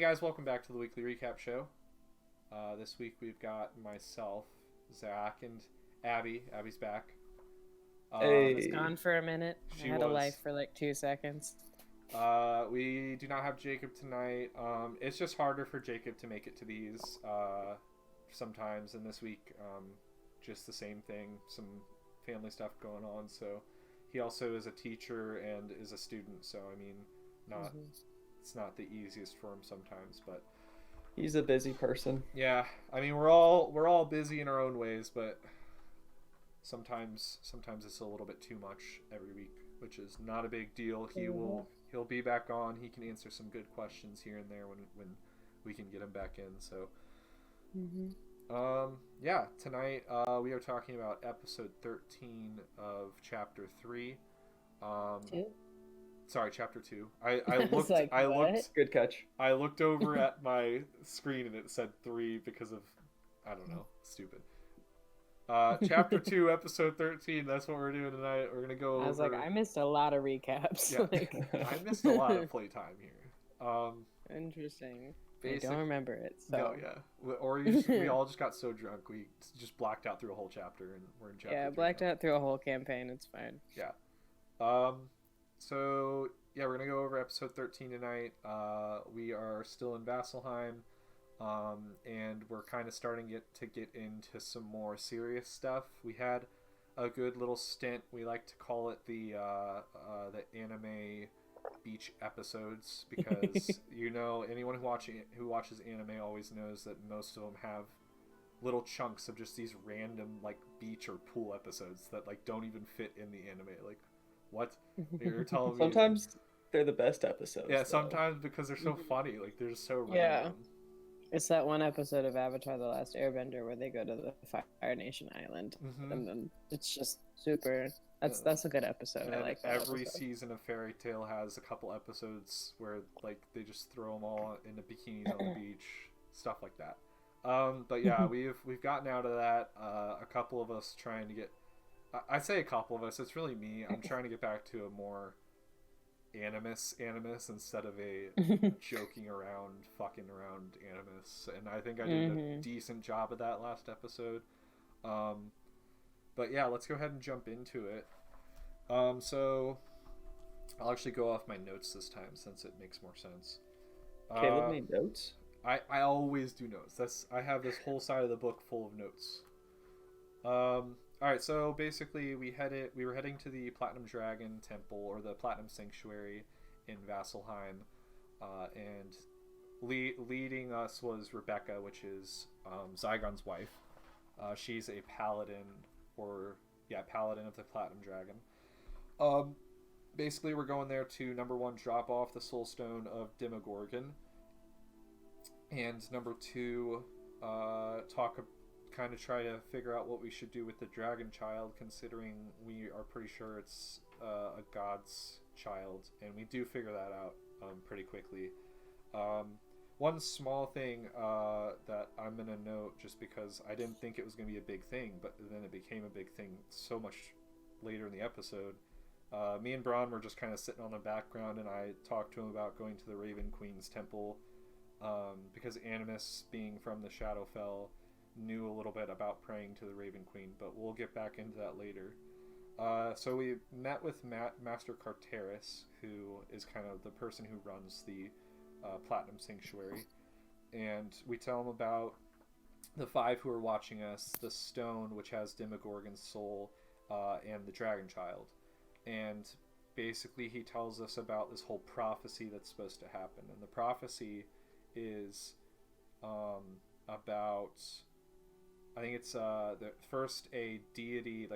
guys, welcome back to the weekly recap show. This week we've got myself, Zach, and Abby. Abby's back. I was gone for a minute. I had a life for like 2 seconds. We do not have Jacob tonight. It's just harder for Jacob to make it to these sometimes, and this week just the same thing, some family stuff going on. So he also is a teacher and is a student, so I mean, it's not the easiest for him sometimes, but he's a busy person. Yeah, I mean, we're all busy in our own ways, but sometimes it's a little bit too much every week, which is not a big deal. He'll be back on. He can answer some good questions here and there when we can get him back in. So yeah, tonight we are talking about episode 13 of chapter 3. Sorry, chapter 2. I looked. Good catch. I looked over at my screen and it said 3 because of, I don't know, stupid. Chapter 2, episode 13. That's what we're doing tonight. We're gonna go. I was like, I missed a lot of recaps. Yeah, I missed a lot of playtime here. Interesting. I don't remember it. So. No, yeah. Or we all just got so drunk we just blacked out through a whole chapter and we're in chapter. Yeah, blacked out through a whole campaign. It's fine. Yeah. So yeah, we're gonna go over episode 13 tonight. We are still in Vasselheim, and we're kind of starting to get into some more serious stuff. We had a good little stint. We like to call it the anime beach episodes because anyone who watches anime always knows that most of them have little chunks of just these random like beach or pool episodes that like don't even fit in the anime. Like, what? You're telling me? Sometimes they're the best episodes. Yeah, sometimes because they're so funny. Like, they're just so random. Yeah. It's that one episode of Avatar: The Last Airbender where they go to the Fire Nation Island, and then it's just super. That's a good episode. And I like that every episode. season of Fairy Tail has a couple episodes where like they just throw them all into bikinis on the beach, stuff like that. But yeah, we've gotten out of that. A couple of us trying to get. I say a couple of us. It's really me. I'm trying to get back to a more animus instead of a joking around, fucking around animus. And I think I did a decent job of that last episode. But yeah, let's go ahead and jump into it. So I'll actually go off my notes this time since it makes more sense. Caleb made notes? I always do notes. I have this whole side of the book full of notes. Alright, so basically we were heading to the Platinum Dragon Temple, or the Platinum Sanctuary in Vasselheim, and leading us was Rebecca, which is Zygon's wife. She's a paladin, paladin of the Platinum Dragon. Basically we're going there to, number 1, drop off the Soul Stone of Demogorgon, and number 2, kind of try to figure out what we should do with the dragon child, considering we are pretty sure it's a god's child, and we do figure that out pretty quickly. One small thing that I'm going to note, just because I didn't think it was going to be a big thing, but then it became a big thing so much later in the episode. Me and Braun were just kind of sitting on the background, and I talked to him about going to the Raven Queen's temple, because Animas, being from the Shadowfell, knew a little bit about praying to the Raven Queen, but we'll get back into that later. So we met with Master Carteris, who is kind of the person who runs the Platinum Sanctuary, and we tell him about the 5 who are watching us, the stone which has Demogorgon's soul, and the Dragon Child. And basically he tells us about this whole prophecy that's supposed to happen, and the prophecy is about, I think it's first a deity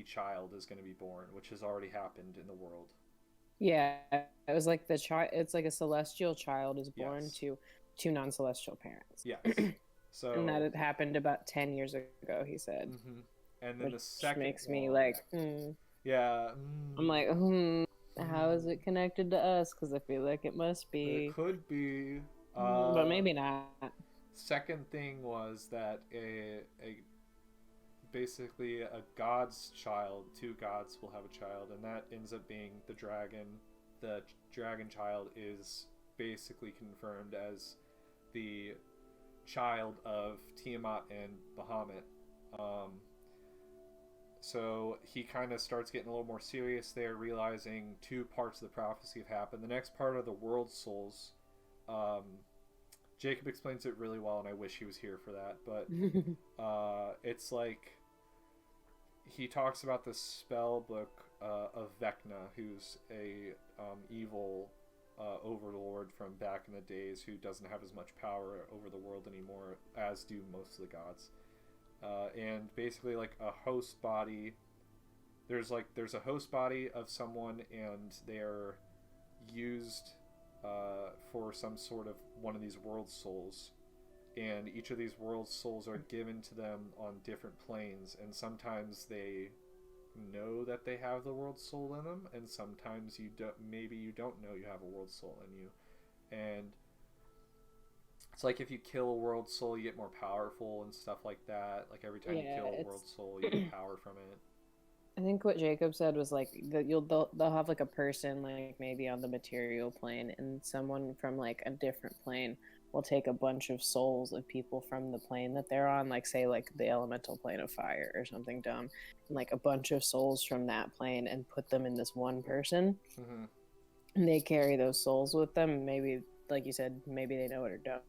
child is going to be born, which has already happened in the world. Yeah, it was like it's like a celestial child is born to 2 non-celestial parents. Yes. So, and that had happened about 10 years ago, he said. And then the second makes me like, yeah. I'm like, how is it connected to us? Because I feel like it must be. It could be. But maybe not. Second thing was that basically a god's child, 2 gods will have a child, and that ends up being the dragon. The dragon child is basically confirmed as the child of Tiamat and Bahamut. So he kind of starts getting a little more serious there, realizing two parts of the prophecy have happened. The next part are the world souls. Jacob explains it really well, and I wish he was here for that. But it's like he talks about the spell book of Vecna, who's a evil overlord from back in the days who doesn't have as much power over the world anymore, as do most of the gods. And basically, like a host body, there's a host body of someone, and they're used for some sort of one of these world souls, and each of these world souls are given to them on different planes, and sometimes they know that they have the world soul in them, and sometimes you don't. Maybe you don't know you have a world soul in you, and it's like if you kill a world soul, you get more powerful and stuff like that. Like every time you kill a world soul, you get power from it. I think what Jacob said was like that they'll have like a person like maybe on the material plane, and someone from like a different plane will take a bunch of souls of people from the plane that they're on, like say like the elemental plane of fire or something dumb, and like a bunch of souls from that plane and put them in this one person. Mm-hmm. And they carry those souls with them. Maybe, like you said, maybe they know it or don't.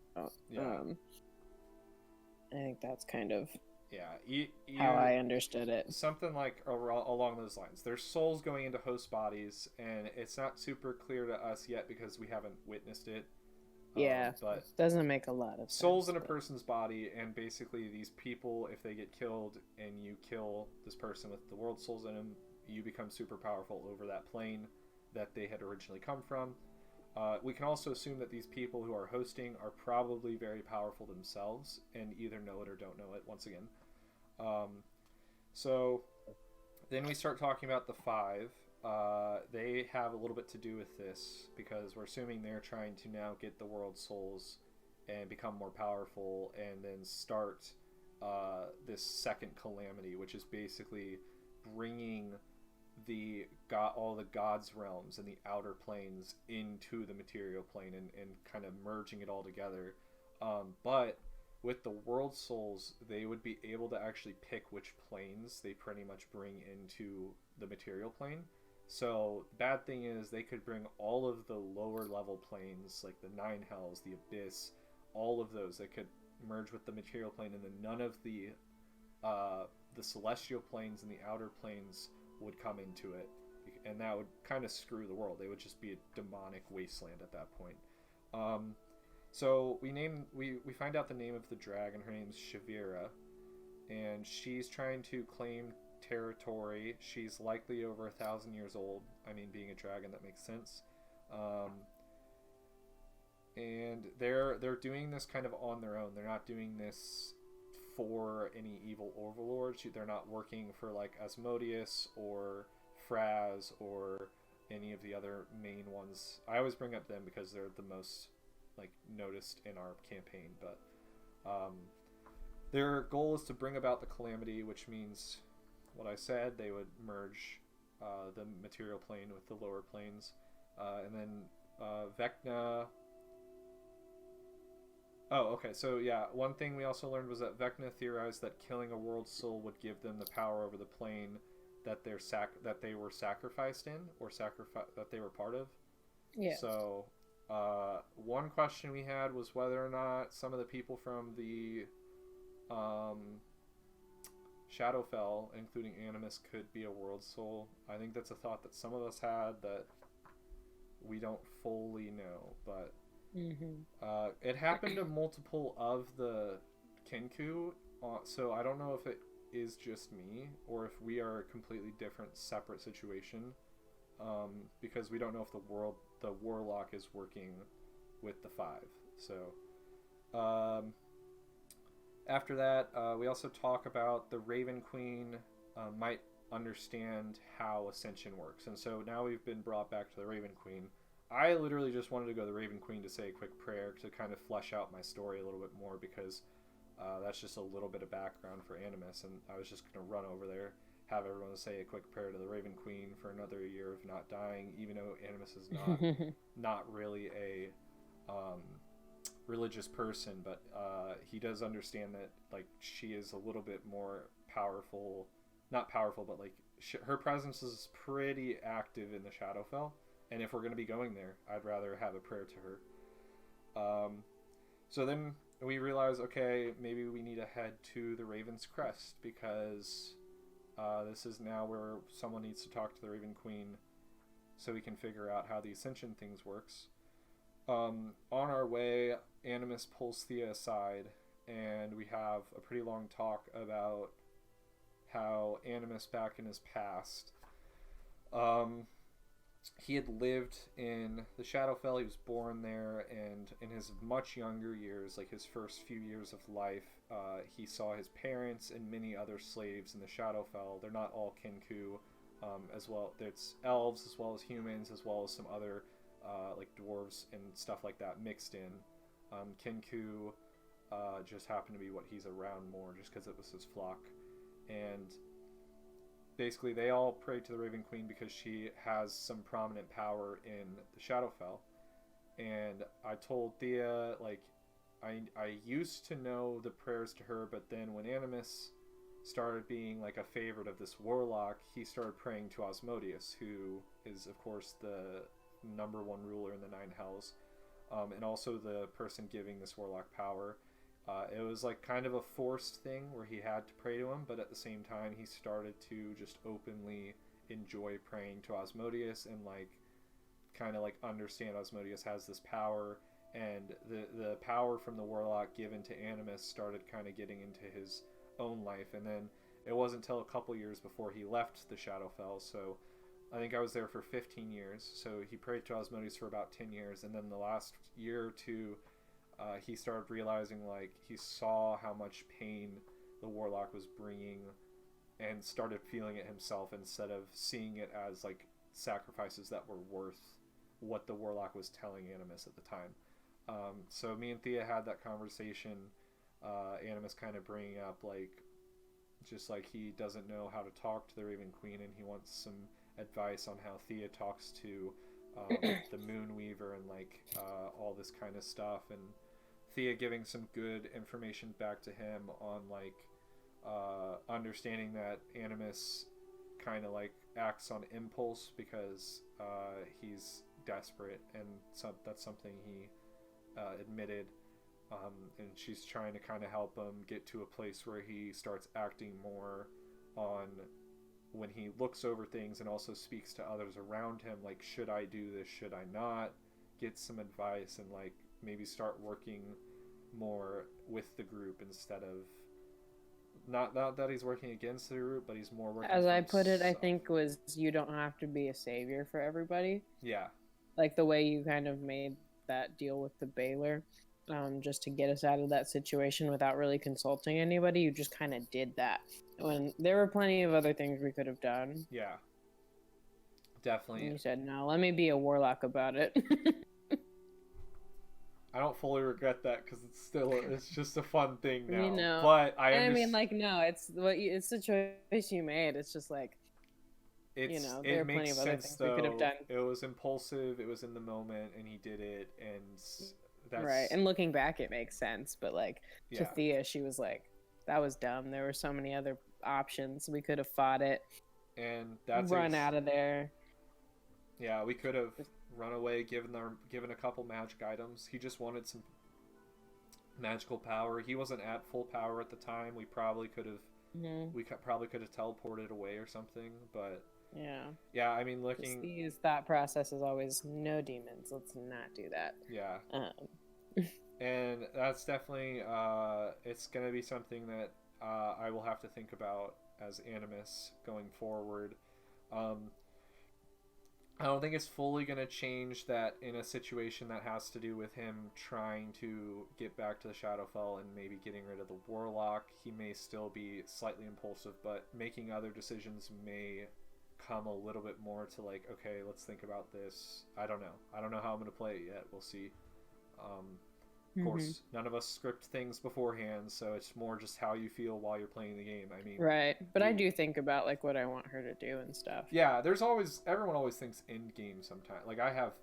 Yeah. I think that's kind of how I understood it. Something like along those lines. There's souls going into host bodies, and it's not super clear to us yet because we haven't witnessed it. Yeah, but it doesn't make a lot of sense. Souls in a person's body, and basically these people, if they get killed and you kill this person with the world souls in them, you become super powerful over that plane that they had originally come from. We can also assume that these people who are hosting are probably very powerful themselves and either know it or don't know it, once again. So then we start talking about the five. They have a little bit to do with this because we're assuming they're trying to now get the world souls and become more powerful and then start this second calamity, which is basically bringing all the gods' realms and the outer planes into the material plane and kind of merging it all together. But with the world souls, they would be able to actually pick which planes they pretty much bring into the material plane. So the bad thing is they could bring all of the lower level planes, like the Nine Hells, the Abyss, all of those. They could merge with the material plane, and then none of the celestial planes and the outer planes would come into it, and that would kind of screw the world. They would just be a demonic wasteland at that point. So we find out the name of the dragon. Her name's Shavira, and she's trying to claim territory. She's likely over 1,000 years old. I mean, being a dragon, that makes sense. And they're doing this kind of on their own. They're not doing this for any evil overlords. They're not working for like Asmodeus or Fraz or any of the other main ones. I always bring up them because they're the most like noticed in our campaign, but their goal is to bring about the calamity, which means what I said. They would merge the material plane with the lower planes, and then Vecna. Oh, okay. So yeah, one thing we also learned was that Vecna theorized that killing a world soul would give them the power over the plane that they were sacrificed in, or that they were part of. Yeah. So one question we had was whether or not some of the people from the Shadowfell, including Animas, could be a world soul. I think that's a thought that some of us had that we don't fully know, but it happened to multiple of the Kenku, so I don't know if it is just me or if we are a completely different, separate situation, because we don't know if the warlock is working with the five. So after that, we also talk about the Raven Queen might understand how Ascension works, and so now we've been brought back to the Raven Queen. I literally just wanted to go to the Raven Queen to say a quick prayer to kind of flesh out my story a little bit more, because that's just a little bit of background for Animus, and I was just going to run over there, have everyone say a quick prayer to the Raven Queen for another year of not dying, even though Animus is not really a um, religious person, but he does understand that like she is a little bit more powerful, not powerful, but like her presence is pretty active in the Shadowfell, and if we're going to be going there, I'd rather have a prayer to her. So then we realize, okay, maybe we need to head to the Raven's Crest, because this is now where someone needs to talk to the Raven Queen so we can figure out how the Ascension things works. On our way, Animus pulls Thia aside, and we have a pretty long talk about how Animus, back in his past, he had lived in the Shadowfell. He was born there, and in his much younger years, like his first few years of life, he saw his parents and many other slaves in the Shadowfell. They're not all Kinku, as well. There's elves as well as humans, as well as some other like dwarves and stuff like that mixed in. Kinku just happened to be what he's around more, just because it was his flock. And basically they all pray to the Raven Queen because she has some prominent power in the Shadowfell. And I told Thea, like, I used to know the prayers to her, but then when Animus started being like a favorite of this warlock, he started praying to Asmodeus, who is of course the number one ruler in the Nine Hells, and also the person giving this warlock power. It was like kind of a forced thing where he had to pray to him, but at the same time he started to just openly enjoy praying to Asmodeus and like kind of like understand Asmodeus has this power, and the power from the warlock given to Animus started kind of getting into his own life. And then it wasn't until a couple years before he left the Shadowfell, so I think I was there for 15 years, so he prayed to Asmodeus for about 10 years, and then the last year or two he started realizing, like, he saw how much pain the warlock was bringing and started feeling it himself instead of seeing it as like sacrifices that were worth what the warlock was telling Animus at the time. So me and Thea had that conversation, Animus kind of bringing up like just like he doesn't know how to talk to the Raven Queen, and he wants some advice on how Thea talks to the Moonweaver and like all this kind of stuff, and Thea giving some good information back to him on like understanding that Animus kind of like acts on impulse because he's desperate, and so that's something he admitted, and she's trying to kind of help him get to a place where he starts acting more on when he looks over things, and also speaks to others around him, like, should I do this, should I not, get some advice, and like maybe start working more with the group instead of not that he's working against the group, but he's more working as for I put it, I himself. think was you don't have to be a savior for everybody, Yeah, like the way you kind of made that deal with the Baylor, just to get us out of that situation without really consulting anybody. You just kind of did that when there were plenty of other things we could have done. yeah, And definitely. you said, no, let me be a warlock about it. I don't fully regret that because it's just a fun thing now. You know, but I mean, like, no, it's the choice you made. It's just like, it's, you know, there are plenty makes of other sense things though. we could have done. It was impulsive. It was in the moment, and he did it, and that's Right. And looking back, it makes sense. But like to yeah. Thea, she was like, that was dumb. There were so many other options. We could have fought it, And that's run out of there. Yeah, we could have run away, given a couple magic items. He just wanted some magical power. He wasn't at full power at the time. We probably could have probably could have teleported away or something. But yeah, I mean, looking, These thought process is always no demons. Let's not do that. yeah, and that's definitely it's gonna be something that I will have to think about as Animus going forward. I don't think it's fully going to change that in a situation that has to do with him trying to get back to the Shadowfell and maybe getting rid of the Warlock. He may still be slightly impulsive, but making other decisions may come a little bit more to like, okay, let's think about this. I don't know how I'm going to play it yet. We'll see. Of course, none of us script things beforehand, so it's more just how you feel while you're playing the game. I mean, right. But I do think about like what I want her to do and stuff. yeah, everyone always thinks end game sometimes. Like I have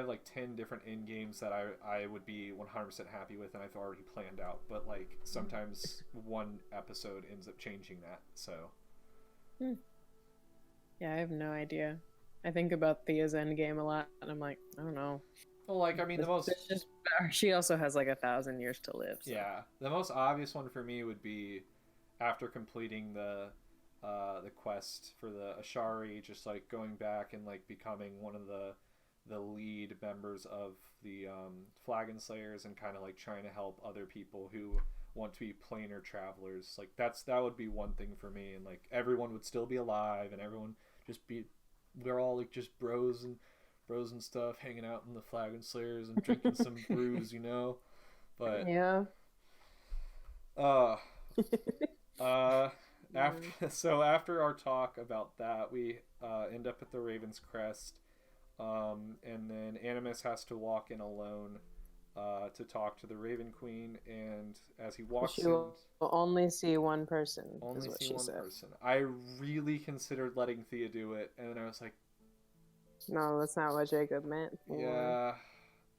like 10 different end games that I would be 100% happy with, and I've already planned out. But like sometimes one episode ends up changing that. So. Yeah, I have no idea. I think about Thia's end game a lot, and I'm like, I don't know. Well, like I mean, she also has like 1,000 years to live. So. Yeah, the most obvious one for me would be after completing the quest for the Ashari, just like going back and like becoming one of the lead members of the Flagon Slayers and kind of like trying to help other people who want to be planar travelers. Like that would be one thing for me, and like everyone would still be alive and everyone we're all like just bros and stuff hanging out in the Flagon Slayers and drinking some brews, you know. But yeah. After our talk about that, we end up at the Raven's Crest, and then Animas has to walk in alone to talk to the Raven Queen, and as he walks in, will only see one person. Only is what see she one said. person. I really considered letting Thea do it, and then I was like, no, that's not what Jacob meant. Yeah,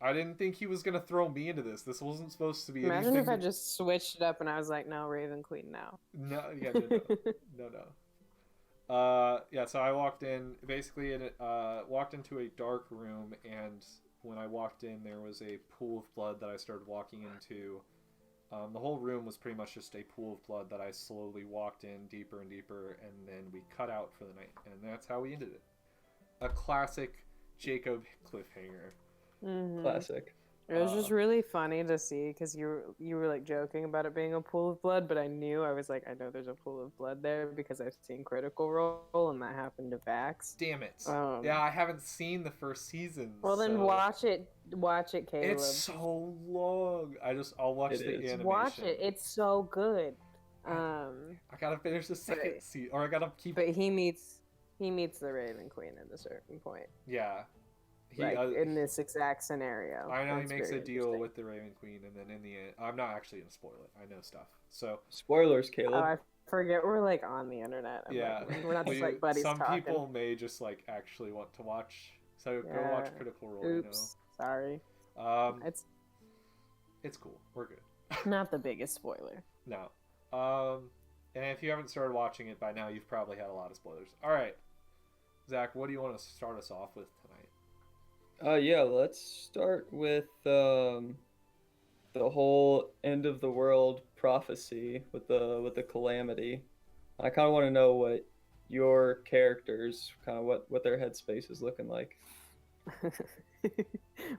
I didn't think he was gonna throw me into this. This wasn't supposed to be. Imagine anything... if I just switched it up and I was like, no, Raven Queen now. No, yeah, no. Yeah, so I walked in, basically, and walked into a dark room, and when I walked in, there was a pool of blood that I started walking into. The whole room was pretty much just a pool of blood that I slowly walked in deeper and deeper, and then we cut out for the night, and that's how we ended it. A classic Jacob cliffhanger. Mm-hmm. Classic. It was just really funny to see because you were like joking about it being a pool of blood, but I was like, I know there's a pool of blood there because I've seen Critical Role and that happened to Vax. Damn it! Yeah, I haven't seen the first season. Well, then watch it, Caleb. It's so long. I'll watch the animation. Watch it. It's so good. I gotta finish the second season, or I gotta keep. But he meets the Raven Queen at a certain point. Yeah. In this exact scenario. I know he makes a deal with the Raven Queen, and then in the end, I'm not actually gonna spoil it. I know stuff. So spoilers, Caleb. I forget we're like on the internet. We're not just like buddies some talking. people may just like actually want to watch. So go watch Critical Role. Oops. Sorry. It's cool. We're good. Not the biggest spoiler. No. And if you haven't started watching it by now, you've probably had a lot of spoilers. All right, Zach, what do you want to start us off with tonight? Yeah, let's start with the whole end of the world prophecy with the Calamity. I kind of want to know what your characters, kind of what their headspace is looking like.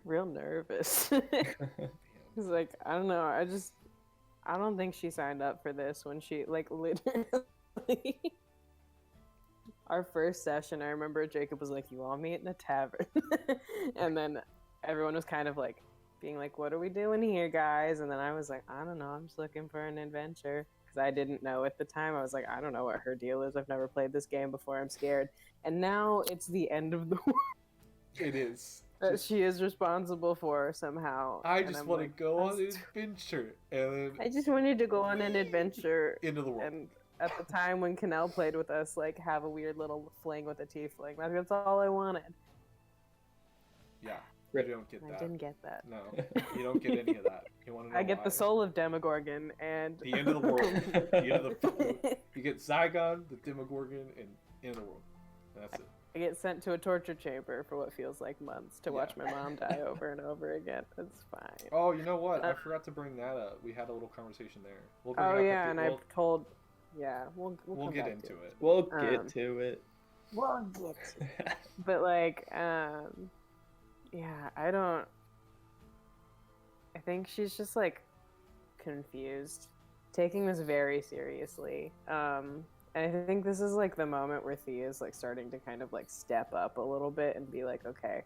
Real nervous. It's like, I don't know. I don't think she signed up for this when she like literally. Our first session, I remember Jacob was like, "You all meet in a tavern," and then everyone was kind of like being like, "What are we doing here, guys?" And then I was like, "I don't know. I'm just looking for an adventure," because I didn't know at the time. I was like, "I don't know what her deal is. I've never played this game before. I'm scared." And now it's the end of the world. It is. That she is responsible for somehow. I just want to go on an adventure, and I just wanted to go on an adventure into the world. And at the time when Canel played with us, like, have a weird little fling with a tiefling. That's all I wanted. Yeah, you don't get that. I didn't get that. No, you don't get any of that. You want to know I get why? the soul of Demogorgon and... the end of the world. The end of the... You get Zygon, the Demogorgon, and end of the world. That's it. I get sent to a torture chamber for what feels like months to watch my mom die over and over again. That's fine. Oh, you know what? I forgot to bring that up. We had a little conversation there. We'll bring oh, it up yeah, and I've told... Yeah, we'll get into it. We'll get to it. We'll get to it. But, like, yeah, I think she's just, like, confused. Taking this very seriously. And I think this is, like, the moment where Thia's, like, starting to kind of, like, step up a little bit and be like, okay,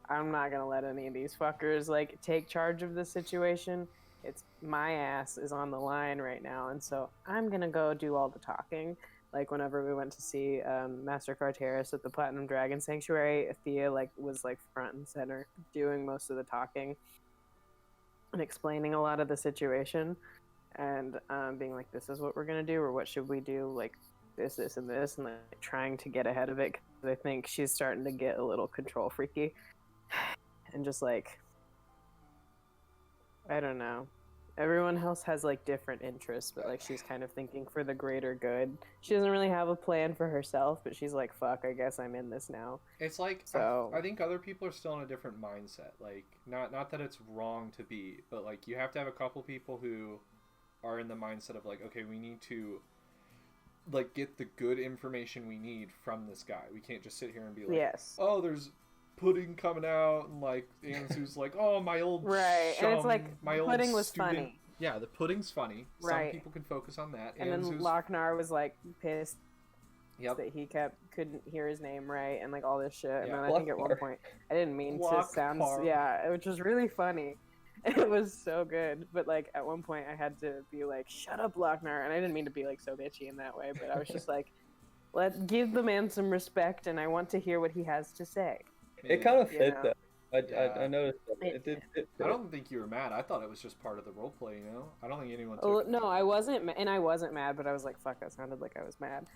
I'm not gonna let any of these fuckers, like, take charge of the situation. It's my ass is on the line right now, and so I'm gonna go do all the talking. Like whenever we went to see Master Carteris at the Platinum Dragon Sanctuary, Thea like was like front and center doing most of the talking. and explaining a lot of the situation, and being like, "This is what we're gonna do," or "What should we do?" Like this, and this, and like trying to get ahead of it. Because I think she's starting to get a little control freaky, and just like, I don't know. Everyone else has like different interests, but like she's kind of thinking for the greater good. She doesn't really have a plan for herself, but she's like, "Fuck, I guess I'm in this now." It's like So I think other people are still in a different mindset. Like not that it's wrong to be, but like you have to have a couple people who are in the mindset of like, okay, we need to like get the good information we need from this guy. We can't just sit here and be like, yes, oh, there's pudding coming out, and like Ansu's like, oh, my old right, chum, and it's like my old pudding was student. funny, Yeah, the pudding's funny. right? Some people can focus on that. And then Locknar was like pissed Yep. that he couldn't hear his name right, and like all this shit. And Yeah. then I think at one point I didn't mean to sound, Locknar. yeah, which was really funny. It was so good, but like at one point I had to be like, "Shut up, Locknar," and I didn't mean to be like so bitchy in that way, but I was just like, "Let's give the man some respect, and I want to hear what he has to say." It kind of You fit know? that. Yeah. I noticed that. It did fit. I don't think you were mad. I thought it was just part of the roleplay, you know? I don't think anyone took Oh it. no, I wasn't, and I wasn't mad, but I was like, "Fuck," that sounded like I was mad.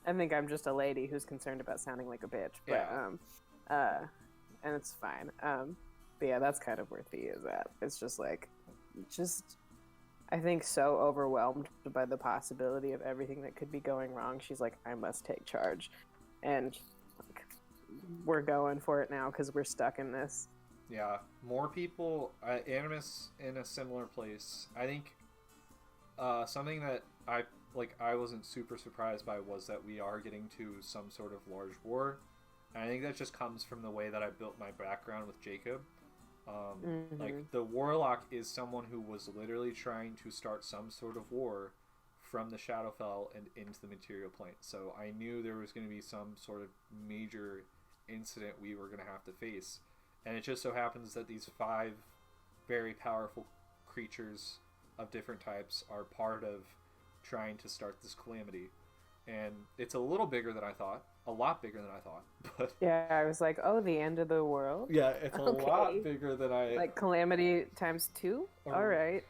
I think I'm just a lady who's concerned about sounding like a bitch, but and it's fine. But yeah, that's kind of where Thea is at. It's just like, I think so overwhelmed by the possibility of everything that could be going wrong. She's like, I must take charge, and like, we're going for it now because we're stuck in this. Yeah, more people. Animus in a similar place. I think something that I wasn't super surprised by was that we are getting to some sort of large war. And I think that just comes from the way that I built my background with Jacob. Like the warlock is someone who was literally trying to start some sort of war from the Shadowfell and into the material plane. So I knew there was going to be some sort of major incident we were going to have to face. And it just so happens that these 5 very powerful creatures of different types are part of trying to start this calamity. And it's a little bigger than I thought. A lot bigger than I thought. But yeah, I was like, oh, the end of the world? Yeah, it's a lot bigger than I... Like Calamity times 2? Alright.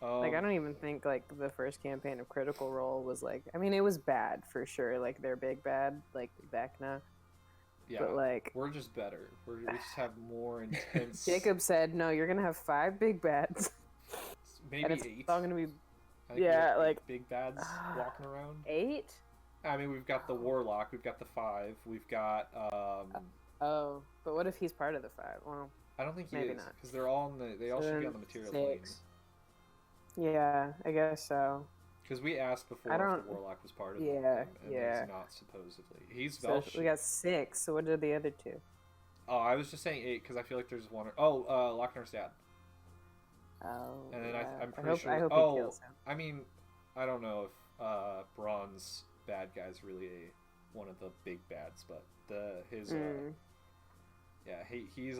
Like, I don't even think, like, the first campaign of Critical Role was, like... I mean, it was bad, for sure. Like, they're big bad, like, Vecna. Yeah, but, like... We're just better. We just have more intense... Jacob said, no, you're gonna have 5 big bads. Maybe and it's 8. all gonna be... Yeah, like... big bads walking around. 8? I mean, we've got the Warlock, we've got the 5, we've got, Oh, but what if he's part of the 5? Well, I don't think he maybe is, not. because they're all in the... They all should be on the material 6. plane. Yeah, I guess so. Because we asked before if the Warlock was part of it, and he's not, supposedly. He's Velsh. So we got 6, so what are the other 2? Oh, I was just saying 8, because I feel like there's one... Locknar's dad. Oh, and then yeah. I'm pretty sure... I hope he kills him. I mean, I don't know if Braun's bad guy's really one of the big bads, but he's a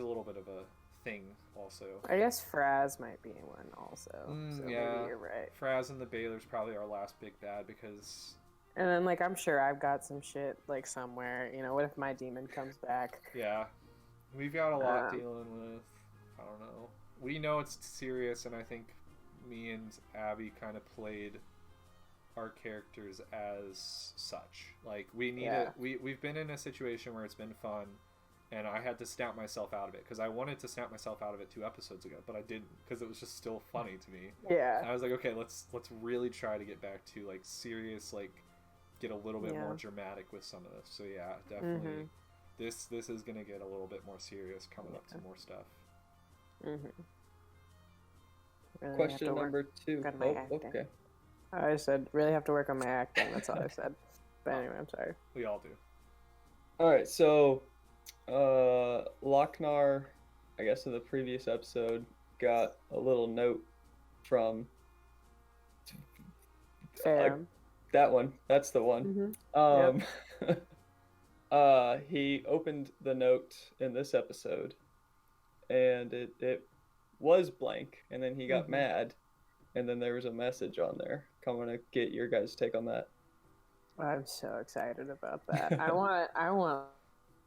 little bit of a thing also. I guess Fraz might be one also. So maybe you're right. Fraz and the Baylor's probably our last big bad because... And then, like, I'm sure I've got some shit, like, somewhere. You know, what if my demon comes back? Yeah. We've got a lot dealing with. I don't know. We know it's serious, and I think me and Abbi kind of played our characters as such. Like, we need we've been in a situation where it's been fun, and I had to snap myself out of it because I wanted to snap myself out of it 2 episodes ago, but I didn't because it was just still funny to me. Yeah. And I was like, okay, let's really try to get back to like serious, like get a little bit more dramatic with some of this. So yeah, definitely. This is gonna get a little bit more serious coming up to more stuff. Really Question number 2. Oh, okay. I said, really have to work on my acting. That's all I said. But anyway, I'm sorry. We all do. All right, so Locknar, I guess in the previous episode, got a little note from that one. That's the one. He opened the note in this episode, and it was blank, and then he got mad, and then there was a message on there. I want to get your guys' take on that. I'm so excited about that. I want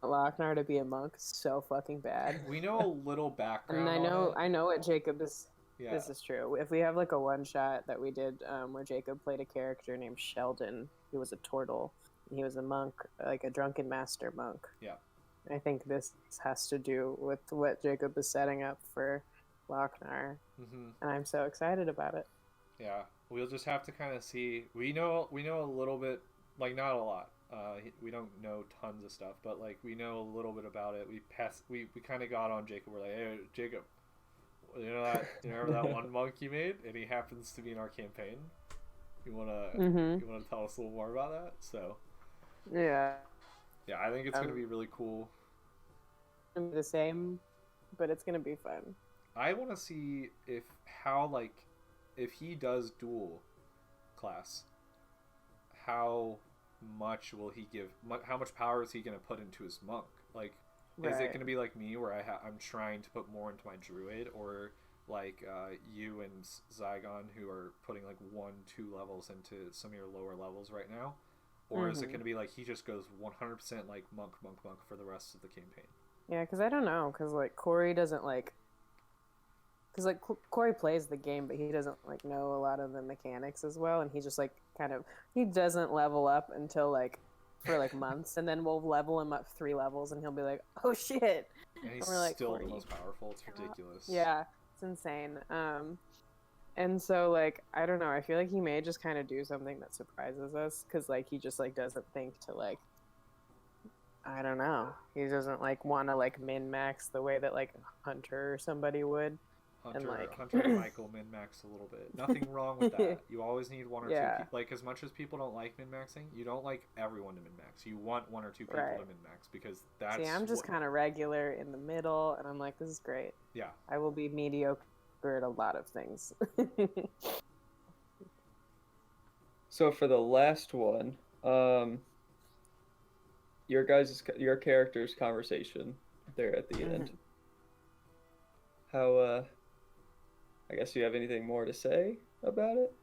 Locknar to be a monk so fucking bad. We know a little background And on it. I know what Jacob is. Yeah. This is true. If we have like a one shot that we did where Jacob played a character named Sheldon, he was a turtle. He was a monk, like a drunken master monk. Yeah. I think this has to do with what Jacob is setting up for Locknar, and I'm so excited about it. Yeah, we'll just have to kind of see. We know a little bit, like not a lot. We don't know tons of stuff, but like we know a little bit about it. We kind of got on Jacob. We're like, hey, Jacob, you remember that one monk you made, and he happens to be in our campaign. You wanna tell us a little more about that? So yeah, I think it's gonna be really cool. The same, but it's gonna be fun. I want to see if he does dual class, how much will he give? How much power is he gonna put into his monk? Like, is it gonna be like me where I'm trying to put more into my druid, or like you and Zygon who are putting like 1-2 levels into some of your lower levels right now, or is it gonna be like he just goes 100% like monk for the rest of the campaign? Yeah, because I don't know, because like Corey doesn't like, because like Corey plays the game, but he doesn't like know a lot of the mechanics as well, and he just like he doesn't level up until like for like months, and then we'll level him up 3 levels, and he'll be like, oh shit, and he's like, still the most powerful. It's ridiculous. Yeah, it's insane. And so like I don't know, I feel like he may just kind of do something that surprises us, because like he just like doesn't think to like, I don't know. He doesn't like want to like min max the way that like Hunter or somebody would. Hunter and Michael min max a little bit. Nothing wrong with that. You always need 1 or 2 people. Like, as much as people don't like min maxing, you don't like everyone to min max. You want 1 or 2 people to min max, because that's. See, I'm just kind of regular in the middle, and I'm like, this is great. Yeah. I will be mediocre at a lot of things. So for the last one, your character's conversation there at the end. How I guess you have anything more to say about it?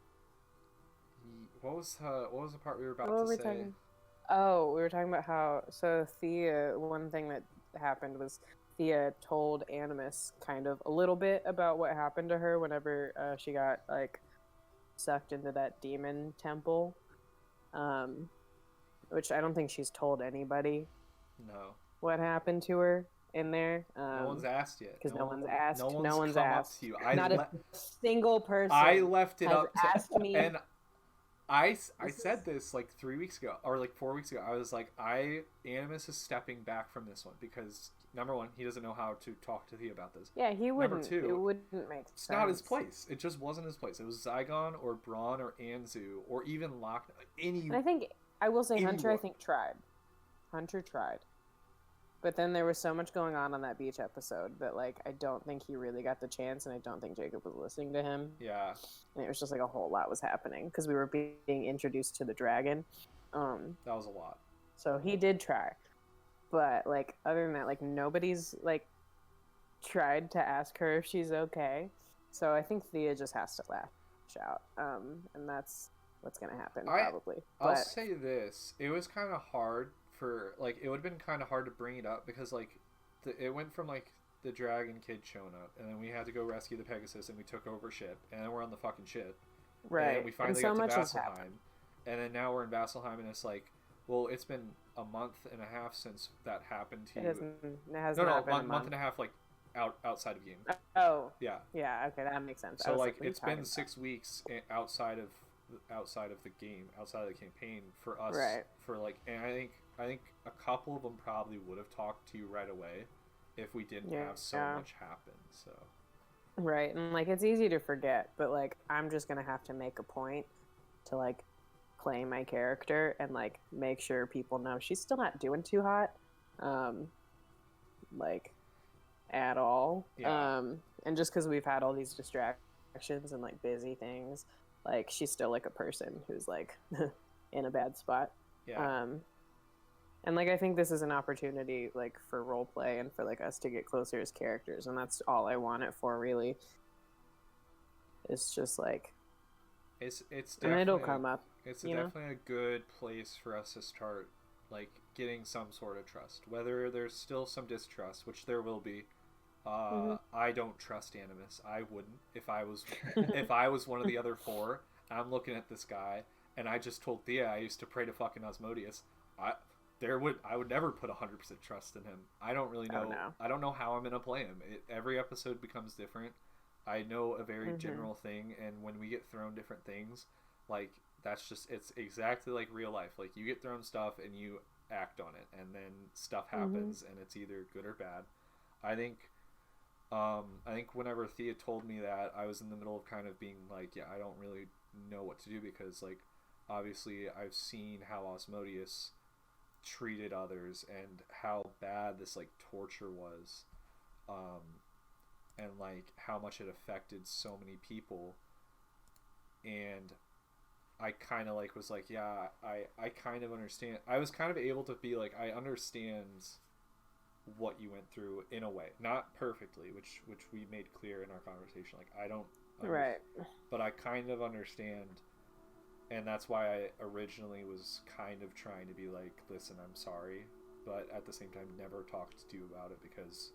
What was the part we were about to say? Oh, we were talking about how Thea. One thing that happened was Thea told Animas kind of a little bit about what happened to her whenever she got like sucked into that demon temple. Which I don't think she's told anybody. No. What happened to her in there? No one's asked yet. Because no one's asked. No one's come asked. Up to you. Not a single person. I left it up to asked me. And I said this like 3 weeks ago or like 4 weeks ago. I was like, Animus is stepping back from this one because number one, he doesn't know how to talk to Thea about this. Yeah, he wouldn't. Number two, it wouldn't make sense. It's not his place. It just wasn't his place. It was Zygon or Braun or Anzu or even Locknar. I think I will say Hunter. I think tried. Hunter tried. But then there was so much going on that beach episode that, like, I don't think he really got the chance, and I don't think Jacob was listening to him. Yeah. And it was just, like, a whole lot was happening, because we were being introduced to the dragon. That was a lot. So he did try. But, like, other than that, like, nobody's, like, tried to ask her if she's okay. So I think Thea just has to lash out. And that's what's going to happen, probably. I'll say this. It was kind of hard it would have been kind of hard to bring it up because like it went from like the dragon kid showing up and then we had to go rescue the Pegasus and we took over ship and then we're on the fucking ship, right? And then we finally got to Vasselheim, and then now we're in Vasselheim and it's like, well, it's been a month and a half since that happened to you. It has not been a month and a half, like outside of game. Oh yeah, okay, that makes sense. So like it's been 6 weeks outside of the game, outside of the campaign for us, right? For like, and I think a couple of them probably would have talked to you right away if we didn't have so much happen. So right, and like it's easy to forget, but like I'm just gonna have to make a point to like play my character and like make sure people know she's still not doing too hot, like at all. And just because we've had all these distractions and like busy things, like she's still like a person who's like in a bad spot. And like I think this is an opportunity like for role play and for like us to get closer as characters, and that's all I want it for, really. It's just like it's and it'll come up. It's definitely a good place for us to start like getting some sort of trust. Whether there's still some distrust, which there will be. I don't trust Animus. I wouldn't if I was if I was one of the other four. I'm looking at this guy, and I just told Thea I used to pray to fucking Asmodeus. I would never put 100% trust in him. I don't really know. Oh, no. I don't know how I'm gonna play him. Every episode becomes different. I know a very general thing, and when we get thrown different things, like that's just it's exactly like real life. Like you get thrown stuff and you act on it, and then stuff happens, and it's either good or bad. I think whenever Thea told me that, I was in the middle of kind of being like, yeah, I don't really know what to do because like obviously I've seen how Asmodeus treated others and how bad this like torture was, and like how much it affected so many people, and I kind of like was like, yeah, I kind of understand. I was kind of able to be like, I understand what you went through in a way, not perfectly, which we made clear in our conversation. Like I don't right, but I kind of understand, and that's why I originally was kind of trying to be like, listen, I'm sorry, but at the same time never talked to you about it because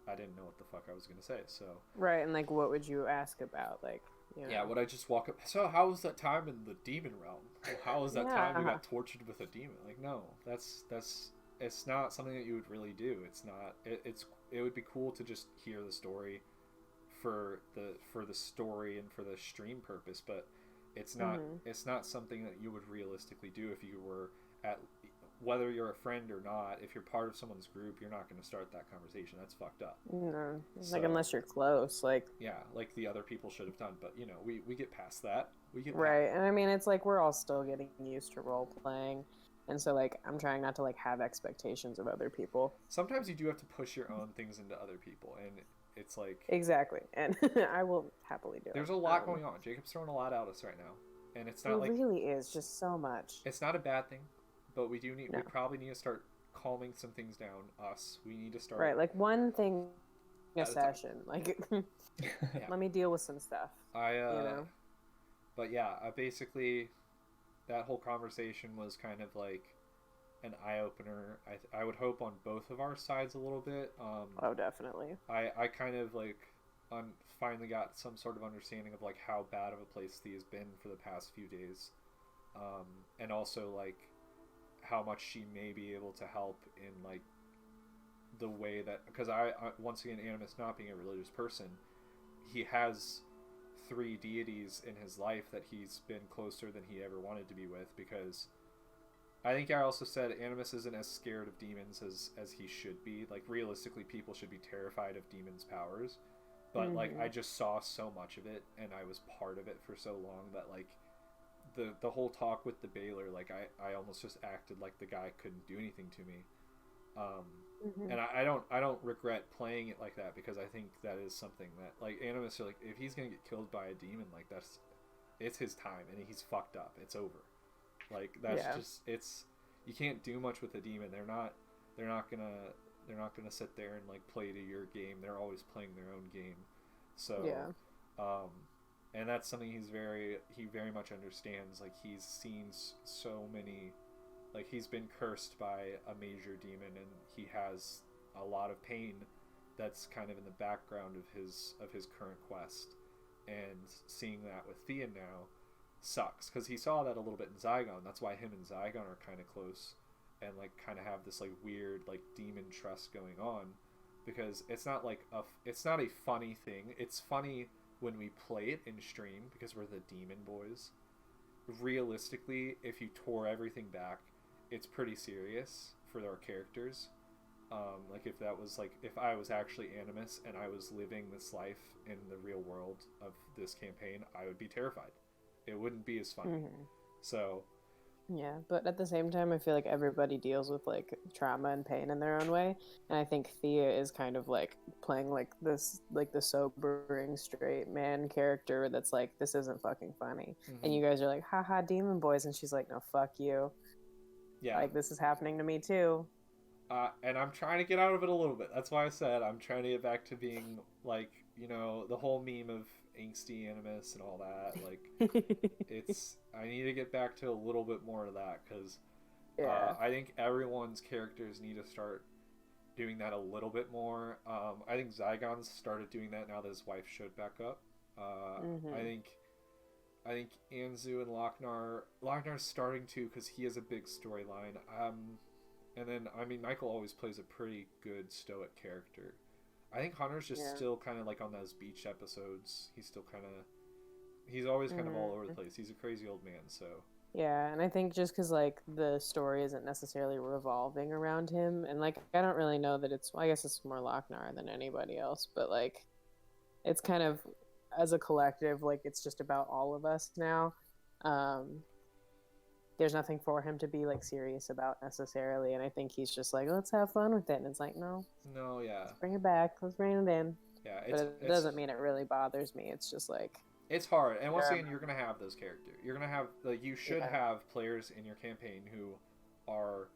I didn't know what the fuck I was gonna say. So right, and like what would you ask about, like, you know? Yeah, would I just walk up, so how was that time in the demon realm? How was that time we got tortured with a demon? Like, no, that's it's not something that you would really do. It's not. It would be cool to just hear the story for the story and for the stream purpose, but it's not it's not something that you would realistically do if you were at, whether you're a friend or not. If you're part of someone's group, you're not going to start that conversation. That's fucked up. No, So, like unless you're close, like, yeah, like the other people should have done, but you know, we get past that. We get right. And I mean, it's like we're all still getting used to role playing, and so like I'm trying not to like have expectations of other people. Sometimes you do have to push your own things into other people, and it's like Exactly, and I will happily do it. There's a lot going on. Jacob's throwing a lot at us right now, and it's not it like really is just so much. it's not a bad thing, but we No. probably need to start calming some things down. We need to start Right, like one thing a At a time. session, like Yeah. let me deal with some stuff. You know? But yeah, basically that whole conversation was kind of like an eye-opener. I would hope on both of our sides a little bit. Oh, definitely. I kind of like finally got some sort of understanding of like how bad of a place Thea has been for the past few days, and also like how much she may be able to help in like the way that, because I once again, Animus not being a religious person, he has 3 deities in his life that he's been closer than he ever wanted to be with, because I think I also said Animus isn't as scared of demons as he should be. Like realistically, people should be terrified of demons' powers, but like I just saw so much of it and I was part of it for so long that like the whole talk with the Baylor, like I almost just acted like the guy couldn't do anything to me. And I don't regret playing it like that, because I think that is something that like Animus, like if he's gonna get killed by a demon, like it's his time and he's fucked up. It's over. Like that's just, it's, you can't do much with a demon. They're not gonna sit there and like play to your game. They're always playing their own game. So and that's something he very much understands. Like he's seen so many, like he's been cursed by a major demon, and he has a lot of pain that's kind of in the background of his current quest. And seeing that with Thea now sucks, because he saw that a little bit in Zygon. That's why him and Zygon are kind of close and like kind of have this like weird like demon trust going on, because it's not like it's not a funny thing. It's funny when we play it in stream because we're the demon boys. Realistically, if you tore everything back, it's pretty serious for our characters. Like if that was like, if I was actually Animus and I was living this life in the real world of this campaign, I would be terrified. It wouldn't be as funny. So yeah, but at the same time, I feel like everybody deals with like trauma and pain in their own way, and I think Thea is kind of like playing like this, like the sobering straight man character that's like, this isn't fucking funny, and you guys are like, haha, demon boys, and she's like, no, fuck you. Yeah, like this is happening to me too. And I'm trying to get out of it a little bit. That's why I said I'm trying to get back to being like, you know, the whole meme of angsty Animus and all that. Like, I need to get back to a little bit more of that, because Yeah. I think everyone's characters need to start doing that a little bit more. I think Zygon's started doing that now that his wife showed back up. I Mm-hmm. think I think Anzu and Locknar's starting to because he has a big storyline. And then I mean Michael always plays a pretty good stoic character. I think Hunter's just Yeah. still kind of like on those beach episodes. He's always kind of all over the Mm-hmm. place. He's a crazy old man, so Yeah, and I think just because like the story isn't necessarily revolving around him, and like I don't really know that it's. Well, I guess it's more Lochnar than anybody else, but like it's kind of as a collective, like it's just about all of us now. Um, there's nothing for him to be like serious about necessarily, and I think he's just like, let's have fun with it, and it's like, no, no, yeah, let's bring it back, let's bring it in. yeah. But it doesn't mean it really bothers me. It's just like, It's hard, and once there again, you're gonna have those characters. You're gonna have like you should yeah. have players in your campaign who are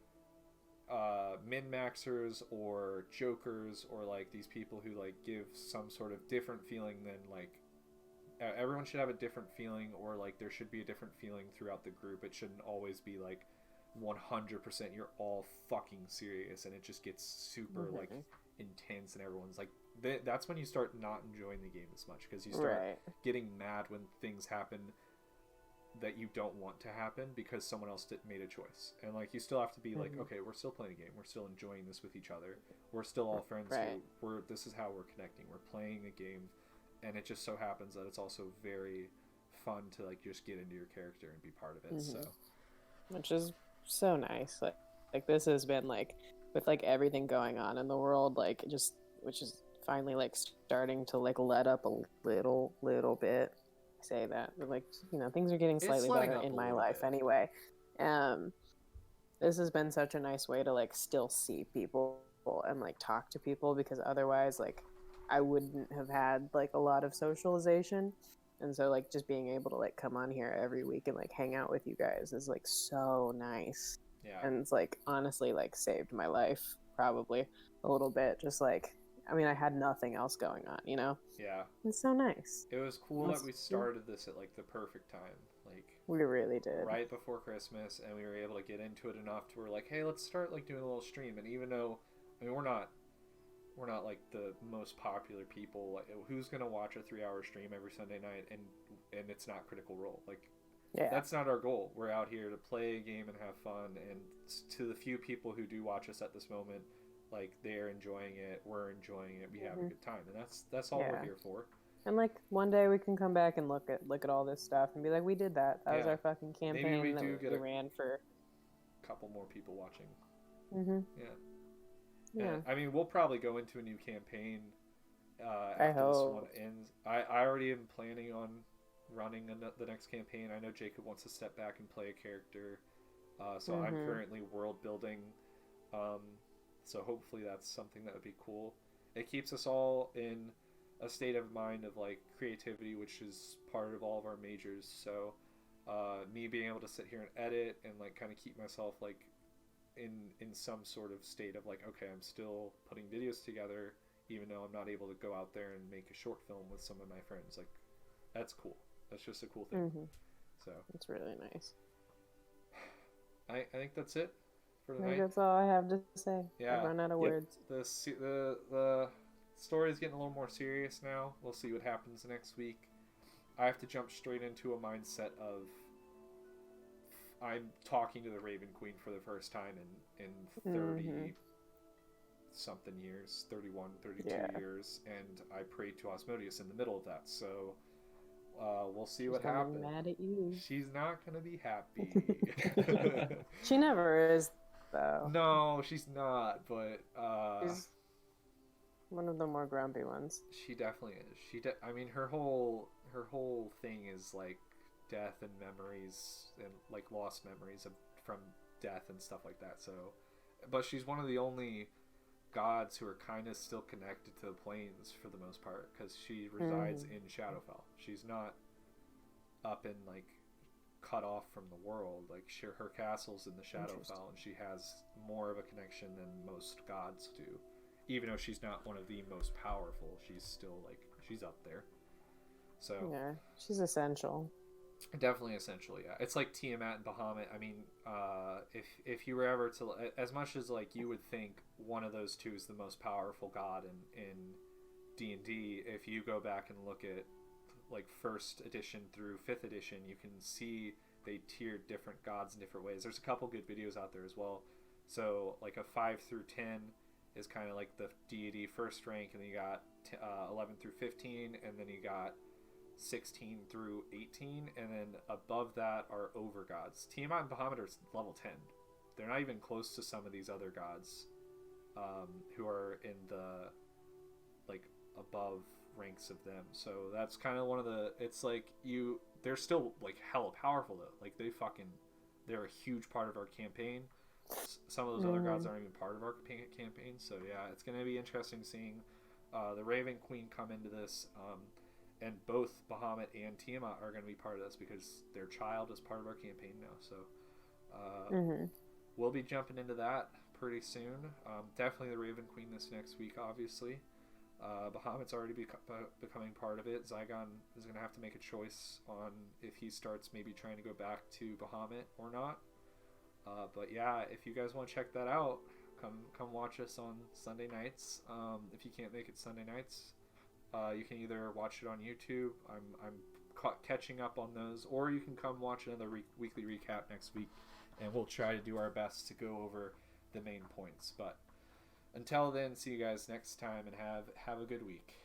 min maxers or jokers or like these people who like give some sort of different feeling than like everyone should have a different feeling, or like there should be a different feeling throughout the group. It shouldn't always be like 100% you're all fucking serious and it just gets super like Mm-hmm. intense and everyone's like that's when you start not enjoying the game as much because you start Right. getting mad when things happen that you don't want to happen because someone else made a choice. And like you still have to be like, Mm-hmm. okay, we're still playing a game, we're still enjoying this with each other, we're still all friends Right. who we're this is how we're connecting, we're playing a game. And it just so happens that it's also very fun to like just get into your character and be part of it. Mm-hmm. So Which is so nice. Like this has been like with like everything going on in the world, like just which is finally like starting to like let up a little bit. I say that, but like things are getting it's slightly letting better up in a my little life bit. anyway. Um, this has been such a nice way to like still see people and like talk to people because otherwise like I wouldn't have had like a lot of socialization. And so like just being able to like come on here every week and like hang out with you guys is like so nice. Yeah. And it's like honestly like saved my life probably a little bit. Just like I mean I had nothing else going on, Yeah. It's so nice. It was cool that we started this at like the perfect time. Like We really did. right before Christmas, and we were able to get into it enough to where like, hey, let's start like doing a little stream. And even though, I mean, we're not like the most popular people. Like, who's gonna watch a 3-hour stream every Sunday night and it's not Critical Role? Like, Yeah. that's not our goal. We're out here to play a game and have fun. And to the few people who do watch us at this moment, like they're enjoying it, we're enjoying it, we have a good time, and that's all we're here for. And like one day we can come back and look at all this stuff and be like, we did that. That was our fucking campaign. Maybe we that do get we a ran for couple more people watching. Mm-hmm. Yeah. And, I mean, we'll probably go into a new campaign I after this hope. one ends. I already am planning on running the next campaign. I know Jacob wants to step back and play a character, so I'm currently world building. So hopefully that's something that would be cool. It keeps us all in a state of mind of like creativity, which is part of all of our majors. So me being able to sit here and edit and like kind of keep myself like in some sort of state of like, okay, I'm still putting videos together even though I'm not able to go out there and make a short film with some of my friends. Like, that's cool. That's just a cool thing. So it's really nice. I think that's it for I tonight. think that's all I have to say. Yeah. I've run out of words. The story is getting a little more serious now. We'll see what happens next week. I have to jump straight into a mindset of I'm talking to the Raven Queen for the first time in 30 something years, 31, 32 years, and I prayed to Asmodeus in the middle of that. So we'll see what happens. Mad at you. She's not gonna be happy. She never is, though. No, she's not. But she's one of the more grumpy ones. She definitely is. I mean, her whole thing is like death and memories and like lost memories from death and stuff like that. So, but she's one of the only gods who are kind of still connected to the planes for the most part because she resides in Shadowfell. She's not up and like cut off from the world. Like her castle's in the Shadowfell, and she has more of a connection than most gods do. Even though she's not one of the most powerful, she's still like she's up there. So yeah, she's essential. Definitely essential, yeah. It's like Tiamat and Bahamut. I mean, if you were ever to, as much as like you would think one of those two is the most powerful god in D&D, if you go back and look at like first edition through fifth edition, you can see they tiered different gods in different ways. There's a couple good videos out there as well. So like a 5 through 10 is kind of like the deity first rank, and then you got 11 through 15, and then you got 16 through 18, and then above that are over gods. Tiamat and Bahamut are level 10. They're not even close to some of these other gods who are in the like above ranks of them. So that's kind of one of the, it's like they're still like hella powerful though. Like they're a huge part of our campaign. Some of those other gods aren't even part of our campaign. So yeah, it's going to be interesting seeing the Raven Queen come into this. And both Bahamut and Tiamat are going to be part of this because their child is part of our campaign now. So we'll be jumping into that pretty soon. Definitely the Raven Queen this next week, obviously. Bahamut's already becoming part of it. Zygon is going to have to make a choice on if he starts maybe trying to go back to Bahamut or not. But yeah, if you guys want to check that out, come watch us on Sunday nights. If you can't make it Sunday nights, you can either watch it on YouTube. I'm catching up on those, or you can come watch another weekly recap next week, and we'll try to do our best to go over the main points. But until then, see you guys next time, and have a good week.